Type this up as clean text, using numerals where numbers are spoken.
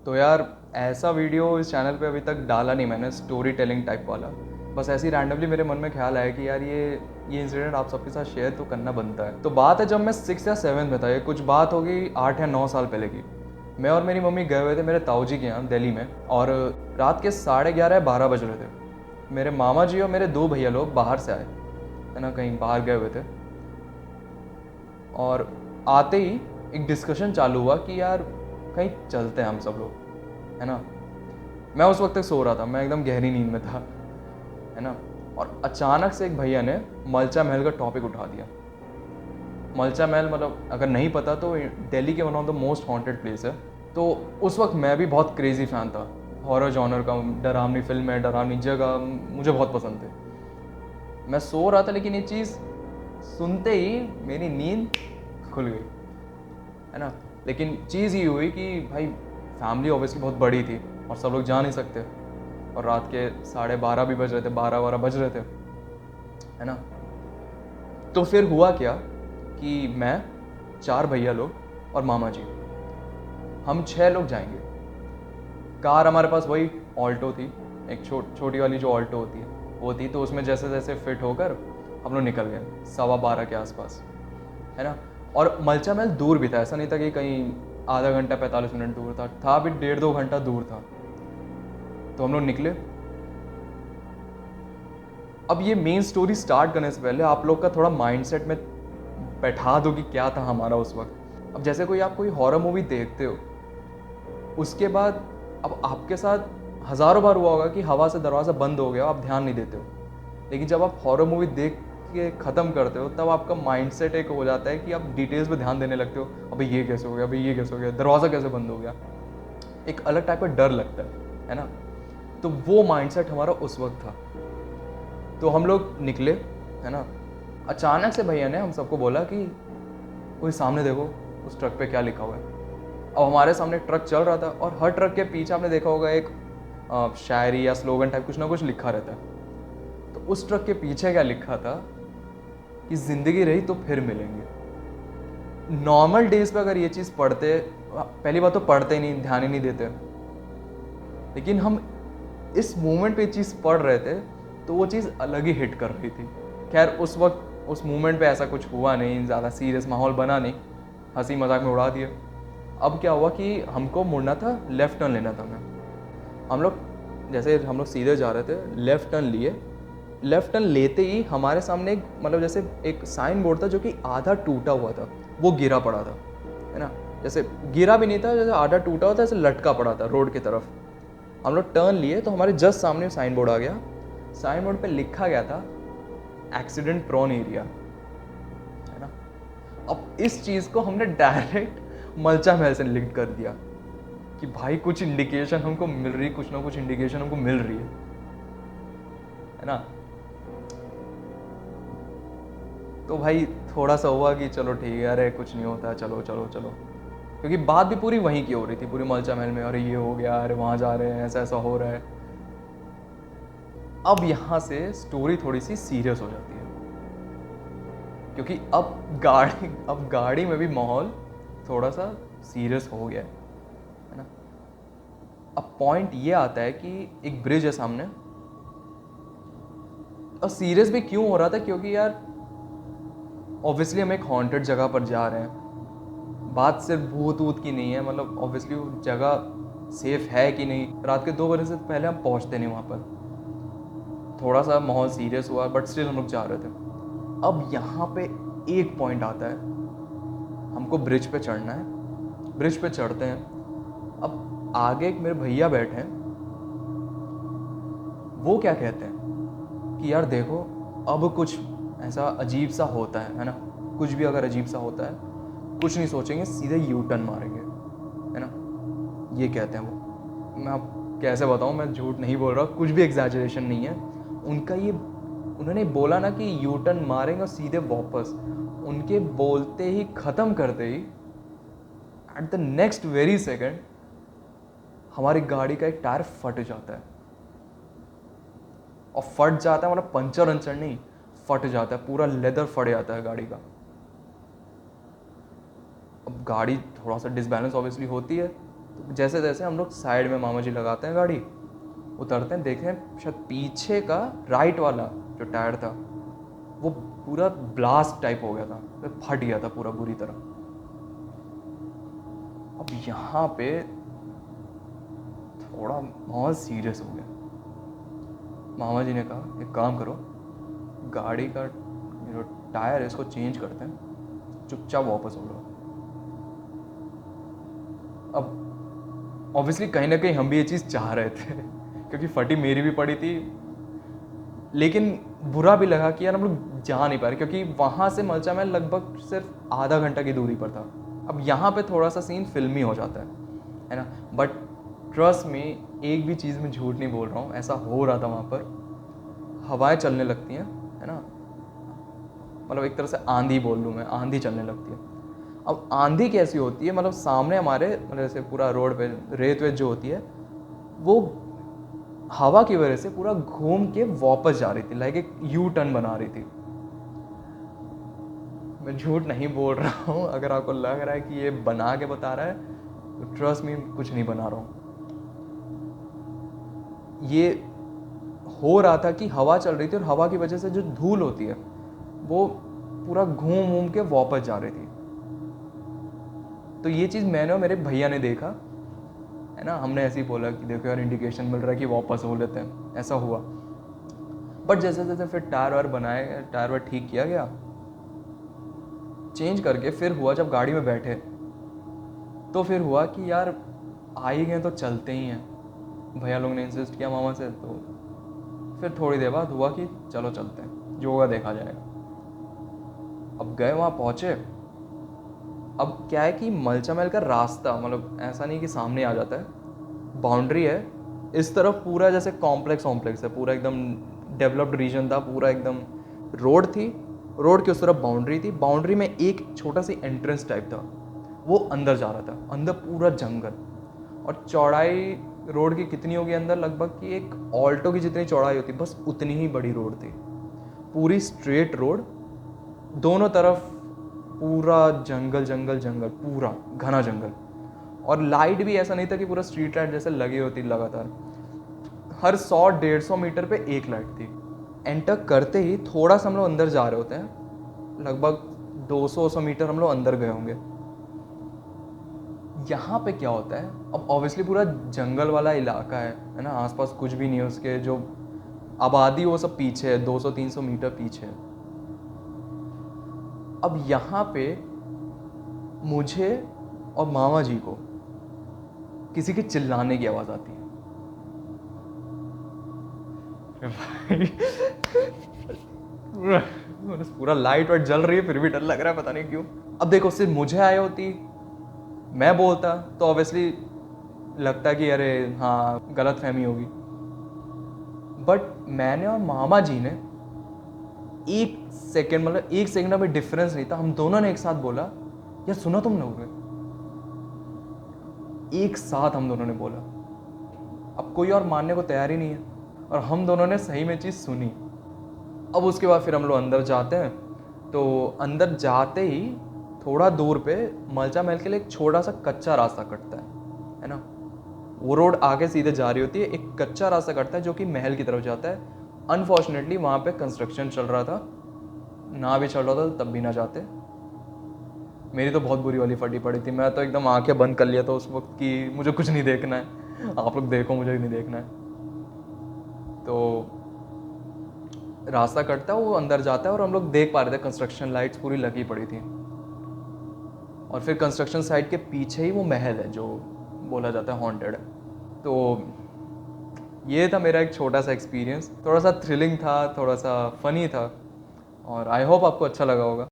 तो यार ऐसा वीडियो इस चैनल पे अभी तक डाला नहीं मैंने, स्टोरी टेलिंग टाइप वाला। बस ऐसे ही रैंडमली मेरे मन में ख्याल आया कि यार ये इंसिडेंट आप सबके साथ शेयर तो करना बनता है। तो बात है जब मैं 6 या 7 में था, ये कुछ बात होगी 8 या 9 साल पहले की। मैं और मेरी मम्मी गए हुए थे मेरे ताऊ जी के यहाँ दिल्ली में, और रात के 11:30 या 12 बज रहे थे। मेरे मामा जी और मेरे 2 भैया लोग बाहर से आए, है ना, कहीं बाहर गए हुए थे। और आते ही एक डिस्कशन चालू हुआ कि यार कहीं चलते हैं हम सब लोग, है ना। मैं उस वक्त तक सो रहा था, मैं एकदम गहरी नींद में था, है ना। और अचानक से एक भैया ने मलचा महल का टॉपिक उठा दिया। मलचा महल मतलब अगर नहीं पता तो दिल्ली के one of the most haunted place है। तो उस वक्त मैं भी बहुत क्रेजी फैन था हॉरर जॉनर का। डरावनी फिल्में, डरावनी जगह मुझे बहुत पसंद थे। मैं सो रहा था लेकिन ये चीज़ सुनते ही मेरी नींद खुल गई, है ना। लेकिन चीज़ ये हुई कि भाई फैमिली ऑब्वियसली बहुत बड़ी थी और सब लोग जा नहीं सकते, और रात के 12:30 भी बज रहे थे, 12 बज रहे थे, है ना। तो फिर हुआ क्या कि मैं, 4 भैया लोग और मामा जी, हम 6 लोग जाएंगे। कार हमारे पास वही ऑल्टो थी, एक छोटी वाली जो ऑल्टो होती है वो थी। तो उसमें जैसे जैसे फिट होकर हम लोग निकल गए 12:15 के आसपास, है ना। और मलचा महल दूर भी था, ऐसा नहीं था कि कहीं आधा घंटा 45 मिनट दूर था भी 1.5-2 घंटा दूर था। तो हम लोग निकले। अब ये मेन स्टोरी स्टार्ट करने से पहले आप लोग का थोड़ा माइंडसेट में बैठा दो कि क्या था हमारा उस वक्त। अब जैसे आप कोई हॉरर मूवी देखते हो, उसके बाद अब आपके साथ हज़ारों बार हुआ होगा कि हवा से दरवाज़ा बंद हो गया, आप ध्यान नहीं देते हो। लेकिन जब आप हॉरर मूवी देख के ख़त्म करते हो तब आपका माइंडसेट एक हो जाता है कि आप डिटेल्स पे ध्यान देने लगते हो। अबे ये कैसे हो गया, अबे ये कैसे हो गया, दरवाज़ा कैसे बंद हो गया। एक अलग टाइप का डर लगता है ना। तो वो माइंडसेट हमारा उस वक्त था। तो हम लोग निकले, है ना। अचानक से भैया ने हम सबको बोला कि कोई सामने देखो, उस ट्रक पे क्या लिखा हुआ है। अब हमारे सामने एक ट्रक चल रहा था और हर ट्रक के पीछे आपने देखा होगा एक शायरी या स्लोगन टाइप कुछ ना कुछ लिखा रहता है। तो उस ट्रक के पीछे क्या लिखा था कि जिंदगी रही तो फिर मिलेंगे। नॉर्मल डेज पे अगर ये चीज़ पढ़ते, पहली बात तो पढ़ते ही नहीं, ध्यान ही नहीं देते। लेकिन हम इस मोमेंट पे चीज़ पढ़ रहे थे तो वो चीज़ अलग ही हिट कर रही थी। खैर उस वक्त उस मोमेंट पे ऐसा कुछ हुआ नहीं, ज़्यादा सीरियस माहौल बना नहीं, हंसी मजाक में उड़ा दिया। अब क्या हुआ कि हमको मुड़ना था, लेफ़्ट टर्न लेना था हमें। हम लोग जैसे हम लोग सीधे जा रहे थे, लेफ़्ट टर्न लिए। लेफ़्ट टर्न लेते ही हमारे सामने एक मतलब जैसे एक साइन बोर्ड था जो कि आधा टूटा हुआ था, वो गिरा पड़ा था, है ना। जैसे गिरा भी नहीं था, जैसे आधा टूटा हुआ था, ऐसे लटका पड़ा था रोड की तरफ। हम लोग टर्न लिए तो हमारे जस्ट सामने साइन बोर्ड आ गया। साइन बोर्ड पे लिखा गया था एक्सीडेंट प्रोन एरिया, है ना। अब इस चीज़ को हमने डायरेक्ट मलचा महल से लिंक कर दिया कि भाई कुछ इंडिकेशन हमको मिल रही, कुछ ना कुछ इंडिकेशन हमको मिल रही है ना। तो भाई थोड़ा सा हुआ कि चलो ठीक है, अरे कुछ नहीं होता, चलो चलो चलो। क्योंकि बात भी पूरी वहीं की हो रही थी, पूरी मलचा महल में, अरे ये हो गया, अरे वहाँ जा रहे हैं, ऐसा ऐसा हो रहा है। अब यहाँ से स्टोरी थोड़ी सी सीरियस हो जाती है, क्योंकि अब गाड़ी में भी माहौल थोड़ा सा सीरियस हो गया है ना। अब पॉइंट ये आता है कि एक ब्रिज है सामने, और सीरियस भी क्यों हो रहा था, क्योंकि यार ऑब्वियसली हम एक हॉन्टेड जगह पर जा रहे हैं। बात सिर्फ भूत वूत की नहीं है, मतलब ऑब्वियसली वो जगह सेफ है कि नहीं। रात के 2 बजे से पहले हम पहुंचते नहीं वहाँ पर। थोड़ा सा माहौल सीरियस हुआ, बट स्टिल हम लोग जा रहे थे। अब यहाँ पे एक पॉइंट आता है, हमको ब्रिज पे चढ़ना है। ब्रिज पे चढ़ते हैं। अब आगे एक मेरे भैया बैठे हैं, वो क्या कहते हैं कि यार देखो, अब कुछ ऐसा अजीब सा होता है ना। कुछ भी अगर अजीब सा होता है, कुछ नहीं सोचेंगे, सीधे यू टर्न मारेंगे, है ना। ये कहते हैं वो। मैं आप कैसे बताऊँ, मैं झूठ नहीं बोल रहा, कुछ भी एग्जैजरेशन नहीं है उनका। ये उन्होंने बोला ना कि यू टर्न मारेंगे और सीधे वापस, उनके बोलते ही ख़त्म करते ही at the next very second हमारी गाड़ी का एक टायर फट जाता है। और फट जाता है मतलब पंचर वंचर नहीं, फट जाता है, पूरा लेदर फट जाता है गाड़ी का। अब गाड़ी थोड़ा सा डिसबैलेंस ऑब्वियसली होती है, तो जैसे जैसे हम लोग साइड में मामा जी लगाते हैं गाड़ी, उतरते हैं, देखते हैं शायद पीछे का राइट वाला जो टायर था वो पूरा ब्लास्ट टाइप हो गया था, तो फट गया था पूरा बुरी तरह। अब यहाँ पे थोड़ा बहुत सीरियस हो गया। मामा जी ने कहा एक काम करो, गाड़ी का जो टायर है इसको चेंज करते हैं, चुपचाप वापस हो लो। अब ऑब्वियसली कहीं ना कहीं हम भी ये चीज़ चाह रहे थे क्योंकि फटी मेरी भी पड़ी थी, लेकिन बुरा भी लगा कि यार हम लोग जा नहीं पा रहे क्योंकि वहाँ से मलचा महल लगभग सिर्फ आधा घंटा की दूरी पर था। अब यहाँ पे थोड़ा सा सीन फिल्मी हो जाता है ना, बट ट्रस्ट में एक भी चीज़ में झूठ नहीं बोल रहा हूँ, ऐसा हो रहा था वहाँ पर। हवाएं चलने लगती हैं, है ना, मतलब एक तरह से आंधी बोल लूँ मैं, आंधी चलने लगती है। अब आंधी कैसी होती है, मतलब सामने हमारे मतलब जैसे पूरा रोड पे रेत वेत जो होती है वो हवा की वजह से पूरा घूम के वापस जा रही थी, लाइक एक यू टर्न बना रही थी। मैं झूठ नहीं बोल रहा हूँ, अगर आपको लग रहा है कि ये बना के बता रहा है तो ट्रस्ट मी कुछ नहीं बना रहा हूँ। ये हो रहा था कि हवा चल रही थी और हवा की वजह से जो धूल होती है वो पूरा घूम घूम के वापस जा रही थी। तो ये चीज़ मैंने और मेरे भैया ने देखा, है ना, हमने ऐसे ही बोला कि देखो यार इंडिकेशन मिल रहा है कि वापस हो लेते हैं, ऐसा हुआ। बट जैसे जैसे फिर टायर वायर बनाए, टायर वायर ठीक किया गया, चेंज करके फिर हुआ जब गाड़ी में बैठे तो फिर हुआ कि यार आ ही गए तो चलते ही हैं। भैया लोग ने इंसिस्ट किया मामा से, तो फिर थोड़ी देर बाद हुआ कि चलो चलते हैं, जो होगा देखा जाएगा। अब गए वहाँ पहुँचे। अब क्या है कि मलचा महल का रास्ता मतलब ऐसा नहीं कि सामने आ जाता है, बाउंड्री है इस तरफ पूरा, जैसे कॉम्प्लेक्स वॉम्प्लेक्स है पूरा, एकदम डेवलप्ड रीजन था पूरा, एकदम रोड थी, रोड के उस तरफ बाउंड्री थी, बाउंड्री में एक छोटा सी एंट्रेंस टाइप था, वो अंदर जा रहा था, अंदर पूरा जंगल। और चौड़ाई रोड की कितनी होगी अंदर, लगभग कि एक ऑल्टो की जितनी चौड़ाई होती बस उतनी ही बड़ी रोड थी, पूरी स्ट्रेट रोड, दोनों तरफ पूरा जंगल जंगल जंगल, पूरा घना जंगल। और लाइट भी ऐसा नहीं था कि पूरा स्ट्रीट लाइट जैसे लगी होती लगातार, हर 100-150 मीटर पे एक लाइट थी। एंटर करते ही थोड़ा सा हम लोग अंदर जा रहे होते हैं, लगभग 200 मीटर हम लोग अंदर गए होंगे। यहाँ पे क्या होता है, अब ऑब्वियसली पूरा जंगल वाला इलाका है ना, आसपास कुछ भी नहीं है उसके, जो आबादी वो सब पीछे है, 200-300 मीटर पीछे है। अब यहाँ पे मुझे और मामा जी को किसी के चिल्लाने की आवाज़ आती है। पूरा लाइट वाइट जल रही है फिर भी डर लग रहा है, पता नहीं क्यों। अब देखो सिर्फ मुझे आए होती, मैं बोलता तो ऑब्वियसली लगता कि अरे हाँ गलत फहमी होगी, बट मैंने और मामा जी ने एक सेकेंड, मतलब एक सेकेंड में डिफरेंस नहीं था, हम दोनों ने एक साथ बोला यार सुना तुम लोगों ने, एक साथ हम दोनों ने बोला। अब कोई और मानने को तैयार ही नहीं है, और हम दोनों ने सही में चीज़ सुनी। अब उसके बाद फिर हम लोग अंदर जाते हैं, तो अंदर जाते ही थोड़ा दूर पे मलचा महल के लिए एक छोटा सा कच्चा रास्ता कटता है ना, वो रोड आगे सीधे जा रही होती है, एक कच्चा रास्ता कटता है जो कि महल की तरफ जाता है। अनफॉर्चुनेटली वहाँ पे कंस्ट्रक्शन चल रहा था, ना भी चल रहा था तब भी ना जाते। मेरी तो बहुत बुरी वाली फटी पड़ी थी, मैं तो एकदम आंखें बंद कर लिया था उस वक्त कि मुझे कुछ नहीं देखना है, आप लोग देखो मुझे नहीं देखना है। तो रास्ता कटता है, वो अंदर जाता है और हम लोग देख पा रहे थे कंस्ट्रक्शन लाइट्स पूरी लगी पड़ी थी, और फिर कंस्ट्रक्शन साइट के पीछे ही वो महल है जो बोला जाता है हॉन्टेड है। तो ये था मेरा एक छोटा सा एक्सपीरियंस, थोड़ा सा थ्रिलिंग था, थोड़ा सा फनी था, और आई होप आपको अच्छा लगा होगा।